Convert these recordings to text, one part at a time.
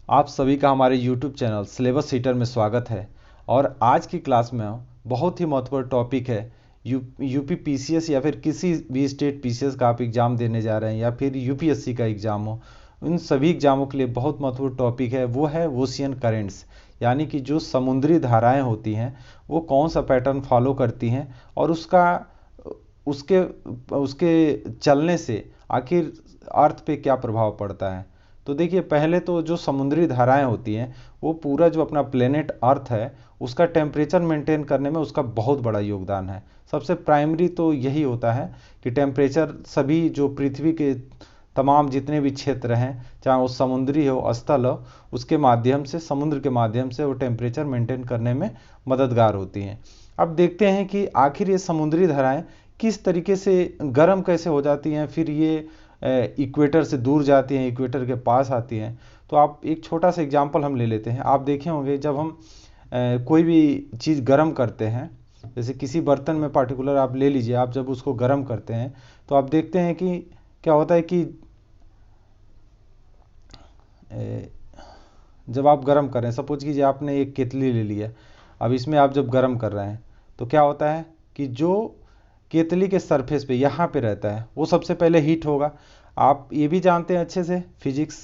आप सभी का हमारे YouTube चैनल सिलेबस सीटर में स्वागत है। और आज की क्लास में बहुत ही महत्वपूर्ण टॉपिक है। यूपी पीसीएस या फिर किसी भी स्टेट पीसीएस का आप एग्ज़ाम देने जा रहे हैं या फिर यूपीएससी का एग्ज़ाम हो, उन सभी एग्ज़ामों के लिए बहुत महत्वपूर्ण टॉपिक है। वो है ओशियन करेंट्स, यानी कि जो समुद्री धाराएं होती हैं वो कौन सा पैटर्न फॉलो करती हैं और उसके उसके चलने से आखिर अर्थ पे क्या प्रभाव पड़ता है। तो देखिए, पहले तो जो समुद्री धाराएं होती हैं वो पूरा जो अपना प्लेनेट अर्थ है उसका टेम्परेचर मेंटेन करने में उसका बहुत बड़ा योगदान है। सबसे प्राइमरी तो यही होता है कि टेम्परेचर सभी जो पृथ्वी के तमाम जितने भी क्षेत्र हैं, चाहे वो समुद्री हो स्थल हो, उसके माध्यम से समुद्र के माध्यम से वो टेम्परेचर मेंटेन करने में मददगार होती हैं। अब देखते हैं कि आखिर ये समुद्री धाराएं किस तरीके से गर्म कैसे हो जाती हैं, फिर ये इक्वेटर से दूर जाती हैं, इक्वेटर के पास आती हैं। तो आप एक छोटा सा एग्जांपल हम ले लेते हैं। आप देखे होंगे जब हम कोई भी चीज़ गर्म करते हैं, जैसे किसी बर्तन में पार्टिकुलर आप ले लीजिए, आप जब उसको गर्म करते हैं तो आप देखते हैं कि क्या होता है कि जब आप गर्म कर रहे हैं, सपोज कीजिए आपने एक केतली ले लिया, अब इसमें आप जब गर्म कर रहे हैं तो क्या होता है कि जो केतली के सरफेस पे यहाँ पे रहता है वो सबसे पहले हीट होगा। आप ये भी जानते हैं अच्छे से, फिजिक्स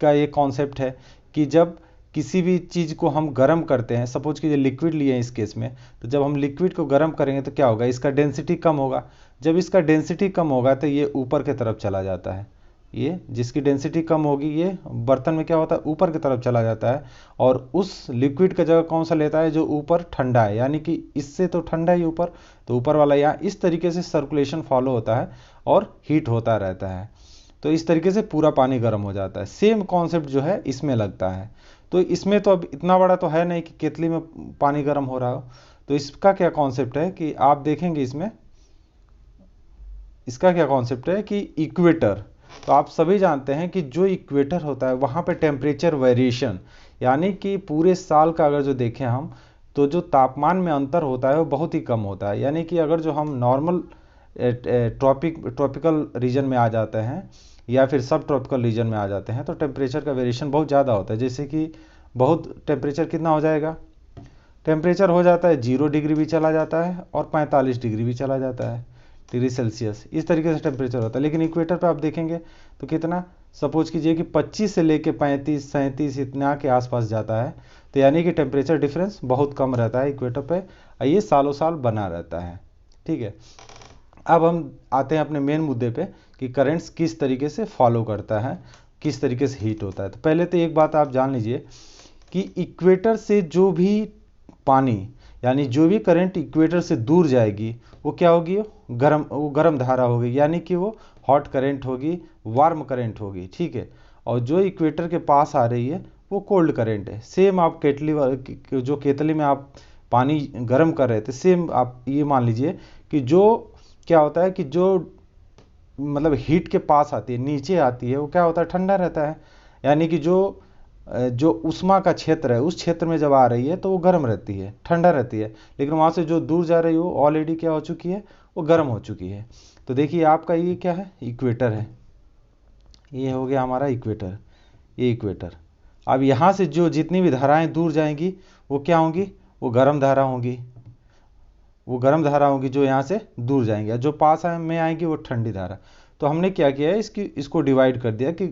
का ये कॉन्सेप्ट है कि जब किसी भी चीज़ को हम गर्म करते हैं, सपोज कीजिए लिक्विड लिए इस केस में, तो जब हम लिक्विड को गर्म करेंगे तो क्या होगा, इसका डेंसिटी कम होगा। जब इसका डेंसिटी कम होगा तो ये ऊपर की तरफ चला जाता है। ये जिसकी डेंसिटी कम होगी ये बर्तन में क्या होता है, ऊपर की तरफ चला जाता है और उस लिक्विड का जगह कौन सा लेता है, जो ऊपर ठंडा है, यानी कि इससे तो ठंडा ही ऊपर, तो ऊपर वाला यहाँ। इस तरीके से सर्कुलेशन फॉलो होता है और हीट होता रहता है। तो इस तरीके से पूरा पानी गर्म हो जाता है। सेम कॉन्सेप्ट जो है इसमें लगता है। तो इसमें तो अब इतना बड़ा तो है नहीं कि केतली में पानी गर्म हो रहा हो। तो इसका क्या कॉन्सेप्ट है कि आप देखेंगे इसमें, इसका क्या कॉन्सेप्ट है कि इक्वेटर, तो आप सभी जानते हैं कि जो इक्वेटर होता है वहाँ पे टेम्परेचर वेरिएशन, यानी कि पूरे साल का अगर जो देखें हम, तो जो तापमान में अंतर होता है वो बहुत ही कम होता है। यानी कि अगर जो हम नॉर्मल ट्रॉपिकल रीजन में आ जाते हैं या फिर सब ट्रॉपिकल रीजन में आ जाते हैं तो टेम्परेचर का वेरिएशन बहुत ज़्यादा होता है। जैसे कि बहुत टेम्परेचर कितना हो जाएगा, टेम्परेचर हो जाता है 0 डिग्री भी चला जाता है और 45 डिग्री भी चला जाता है डिग्री सेल्सियस। इस तरीके से टेम्परेचर होता है। लेकिन इक्वेटर पे आप देखेंगे तो कितना, सपोज कीजिए कि 25 से लेके 35 37 इतना के आसपास जाता है। तो यानी कि टेम्परेचर डिफरेंस बहुत कम रहता है इक्वेटर पे, और ये सालों साल बना रहता है। ठीक है, अब हम आते हैं अपने मेन मुद्दे पे कि करंट्स किस तरीके से फॉलो करता है, किस तरीके से हीट होता है। तो पहले तो एक बात आप जान लीजिए कि इक्वेटर से जो भी पानी, यानी जो भी करंट इक्वेटर से दूर जाएगी वो क्या होगी, वो गर्म धारा होगी, यानी कि वो हॉट करंट होगी, वार्म करंट होगी। ठीक है, और जो इक्वेटर के पास आ रही है वो कोल्ड करंट है। सेम आप जो केतली में आप पानी गर्म कर रहे थे, सेम आप ये मान लीजिए कि जो क्या होता है कि जो मतलब हीट के पास आती है, नीचे आती है, वो क्या होता है, ठंडा रहता है। यानी कि जो उष्मा का क्षेत्र है उस क्षेत्र में जब आ रही है तो वो गर्म रहती है, ठंडा रहती है। लेकिन वहाँ से जो दूर जा रही है वो ऑलरेडी क्या हो चुकी है, वो गर्म हो चुकी है। तो देखिए आपका ये क्या है, इक्वेटर है, ये हो गया हमारा इक्वेटर, ये इक्वेटर। अब यहाँ से जो जितनी भी धाराएं दूर जाएंगी वो क्या होंगी, वो गर्म धारा होंगी, वो गर्म धारा होगी जो यहाँ से दूर जाएंगी, जो पास में आएंगी वो ठंडी धारा। तो हमने क्या किया है, इसको डिवाइड कर दिया कि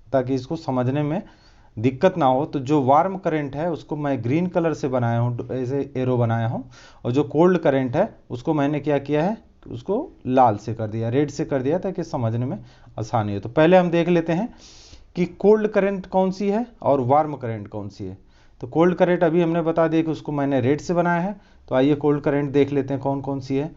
ताकि इसको समझने में दिक्कत ना हो। तो जो वार्म करंट है उसको मैं ग्रीन कलर से बनाया हूँ, ऐसे एरो बनाया हूँ, और जो कोल्ड करंट है उसको मैंने क्या किया है, उसको लाल से कर दिया, रेड से कर दिया, ताकि समझने में आसानी हो। तो पहले हम देख लेते हैं कि कोल्ड करंट कौन सी है और वार्म करंट कौन सी है। तो कोल्ड करंट अभी हमने बता दिया कि उसको मैंने रेड से बनाया है। तो आइए कोल्ड करंट देख लेते हैं कौन कौन सी है।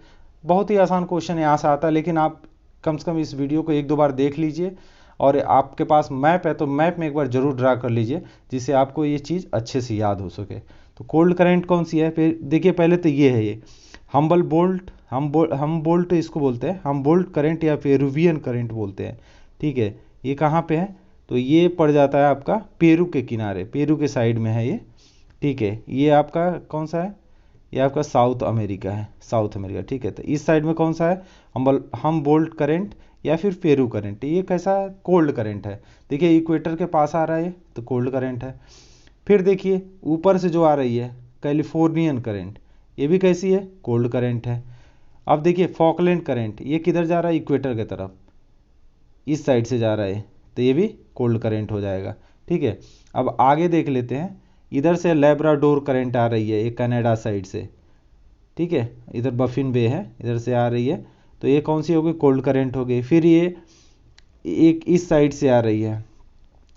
बहुत ही आसान क्वेश्चन यहाँ से आता है, लेकिन आप कम से कम इस वीडियो को 1-2 बार देख लीजिए, और आपके पास मैप है तो मैप में एक बार जरूर ड्रा कर लीजिए, जिससे आपको ये चीज़ अच्छे से याद हो सके। तो कोल्ड करंट कौन सी है, फिर देखिए पहले तो ये है, ये हम्बल बोल्ट, हम बोल्ट इसको बोलते हैं, हम बोल्ट करंट या पेरुवियन करंट बोलते हैं। ठीक है, ये कहाँ पे है, तो ये पड़ जाता है आपका पेरू के किनारे, पेरू के साइड में है ये। ठीक है, ये आपका कौन सा है, ये आपका साउथ अमेरिका है, साउथ अमेरिका। ठीक है, तो इस साइड में कौन सा है, हम बोल्ट करंट या फिर पेरू करंट। ये कैसा है? कोल्ड करंट है। देखिए इक्वेटर के पास आ रहा है तो कोल्ड करंट है। फिर देखिए ऊपर से जो आ रही है कैलिफोर्नियन करंट, ये भी कैसी है? कोल्ड करंट है। अब देखिए फॉकलैंड करंट, ये किधर जा रहा है? इक्वेटर की तरफ, इस साइड से जा रहा है, तो ये भी कोल्ड करंट हो जाएगा। ठीक है, अब आगे देख लेते हैं। इधर से लेब्राडोर करंट आ रही है, ये कनाडा साइड से। ठीक है, इधर बफिन बे है, इधर से आ रही है, तो ये कौन सी हो गई? कोल्ड करंट हो गई। फिर ये एक इस साइड से आ रही है,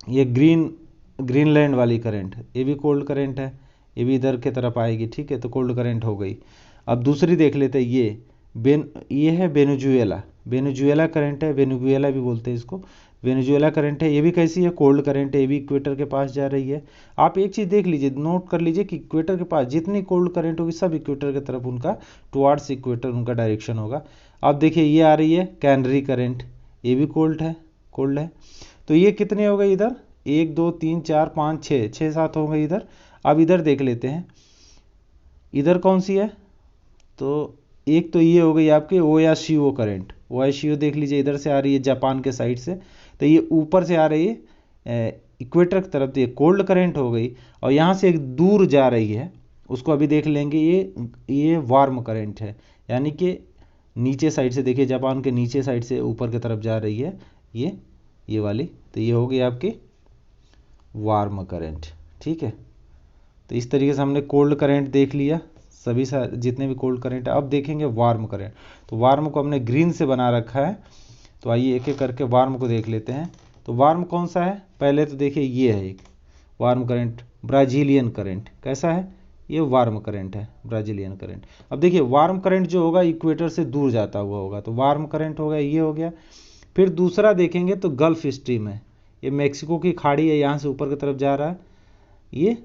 ये ग्रीनलैंड वाली करंट, ये भी कोल्ड करंट है, ये भी इधर की तरफ आएगी। ठीक है, तो कोल्ड करंट हो गई। अब दूसरी देख लेते हैं, ये है वेनेजुएला करंट है, वेनेजुएला भी बोलते हैं इसको, वेनेजुएला करंट है। ये भी कैसी है? कोल्ड करंट है, ये भी इक्वेटर के पास जा रही है। आप एक चीज़ देख लीजिए, नोट कर लीजिए कि इक्वेटर के पास जितनी कोल्ड करंट होगी सब इक्वेटर की तरफ उनका टुवार्ड्स इक्वेटर उनका डायरेक्शन होगा। अब देखिए ये आ रही है कैनरी करंट, ये भी कोल्ड है। तो ये कितने हो गए इधर? 1 2 3 4 5 6 6 7 हो गए इधर। अब इधर देख लेते हैं, इधर कौन सी है? तो एक तो ये हो गई आपके ओयाशियो करंट। ओयाशियो देख लीजिए इधर से आ रही है जापान के साइड से, तो ये ऊपर से आ रही है इक्वेटर की तरफ, तो ये कोल्ड करंट हो गई। और यहाँ से एक दूर जा रही है, उसको अभी देख लेंगे, ये वार्म करंट है, यानी कि नीचे साइड से, देखिए जापान के नीचे साइड से ऊपर की तरफ जा रही है ये वाली, तो ये हो गई आपकी वार्म करंट। ठीक है, तो इस तरीके से हमने कोल्ड करंट देख लिया, सभी जितने भी कोल्ड करंट है। अब देखेंगे वार्म करंट। तो वार्म को हमने ग्रीन से बना रखा है, तो आइए एक एक करके वार्म को देख लेते हैं। तो वार्म कौन सा है? पहले तो देखिए ये है एक वार्म करंट, ब्राजीलियन करंट। कैसा है? ये वार्म करंट है, ब्राजीलियन करंट। अब देखिए वार्म करंट जो होगा इक्वेटर से दूर जाता हुआ होगा, तो वार्म करंट होगा, ये हो गया। फिर दूसरा देखेंगे तो गल्फ स्ट्रीम है, ये मेक्सिको की खाड़ी है, यहाँ से ऊपर की तरफ जा रहा है, ये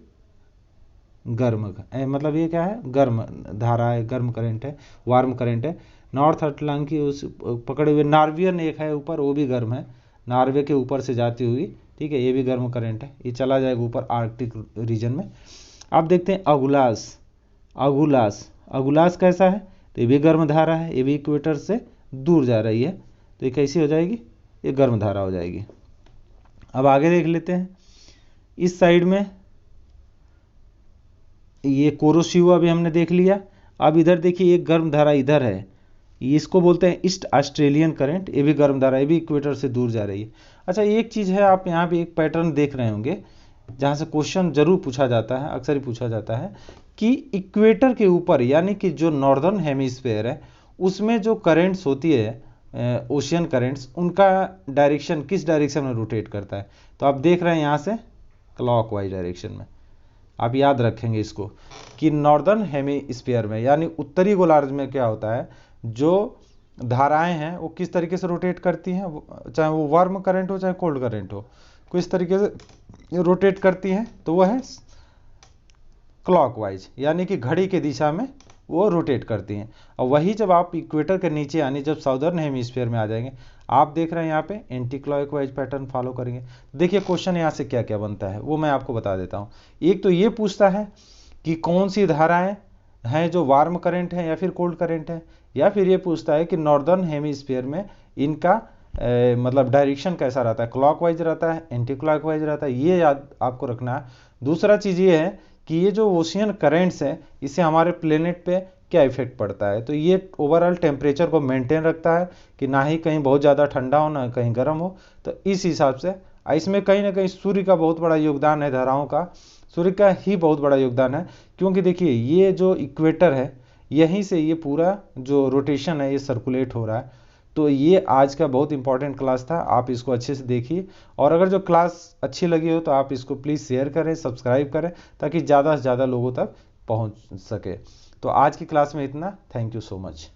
गर्म मतलब ये क्या है? गर्म धारा है, गर्म करंट है, वार्म करंट है। नॉर्थ अटलांटिक की उस पकड़े हुए नार्वियन एक है ऊपर, वो भी गर्म है, नॉर्वे के ऊपर से जाती हुई। ठीक है, ये भी गर्म करंट है, ये चला जाएगा ऊपर आर्कटिक रीजन में। अब देखते हैं अगुलास कैसा है? तो ये भी गर्म धारा है, ये भी इक्वेटर से दूर जा रही है, तो ये कैसी हो जाएगी? ये गर्म धारा हो जाएगी। अब आगे देख लेते हैं, इस साइड में ये कोरोशिवा भी हमने देख लिया। अब इधर देखिए एक गर्म धारा इधर है, इसको बोलते हैं ईस्ट ऑस्ट्रेलियन करंट, ये भी गर्म धारा, ये भी इक्वेटर से दूर जा रही है। अच्छा एक चीज़ है, आप यहाँ पे एक पैटर्न देख रहे होंगे जहाँ से क्वेश्चन जरूर पूछा जाता है, अक्सर ही पूछा जाता है कि इक्वेटर के ऊपर यानी कि जो नॉर्दर्न हेमिस्फेयर है उसमें जो करंट्स होती है ओशियन करंट्स, उनका डायरेक्शन किस डायरेक्शन में रोटेट करता है? तो आप देख रहे हैं यहाँ से क्लॉकवाइज डायरेक्शन में। आप याद रखेंगे इसको कि नॉर्दर्न हेमिस्फीयर में यानी उत्तरी गोलार्ध में क्या होता है, जो धाराएं हैं वो किस तरीके से रोटेट करती हैं, चाहे वो वार्म करंट हो चाहे कोल्ड करंट हो, किस तरीके से रोटेट करती हैं? तो वो है क्लॉकवाइज, यानी कि घड़ी की दिशा में वो रोटेट करती हैं। और वही जब आप इक्वेटर के नीचे यानी जब साउदर्न हेमिस्फीयर में आ जाएंगे, आप देख रहे हैं यहाँ पे एंटी क्लॉकवाइज पैटर्न फॉलो करेंगे। देखिए क्वेश्चन यहाँ से क्या क्या बनता है वो मैं आपको बता देता हूँ। एक तो ये पूछता है कि कौन सी धाराएं हैं जो वार्म करंट है या फिर कोल्ड करंट है, या फिर ये पूछता है कि नॉर्दर्न हेमिस्फीयर में इनका मतलब डायरेक्शन कैसा रहता है, क्लॉकवाइज रहता है, एंटी क्लॉकवाइज रहता है, ये याद आपको रखना है। दूसरा चीज़ ये है कि ये जो ओशियन करेंट्स हैं इससे हमारे प्लेनेट पे क्या इफेक्ट पड़ता है। तो ये ओवरऑल टेम्परेचर को मेंटेन रखता है कि ना ही कहीं बहुत ज़्यादा ठंडा हो ना कहीं गर्म हो। तो इस हिसाब से इसमें कहीं ना कहीं सूर्य का बहुत बड़ा योगदान है, धाराओं का सूर्य का ही बहुत बड़ा योगदान है, क्योंकि देखिए ये जो इक्वेटर है यहीं से ये पूरा जो रोटेशन है ये सर्कुलेट हो रहा है। तो ये आज का बहुत इंपॉर्टेंट क्लास था, आप इसको अच्छे से देखिए। और अगर जो क्लास अच्छी लगी हो तो आप इसको प्लीज़ शेयर करें, सब्सक्राइब करें, ताकि ज़्यादा से ज़्यादा लोगों तक पहुंच सके। तो आज की क्लास में इतना, थैंक यू सो मच।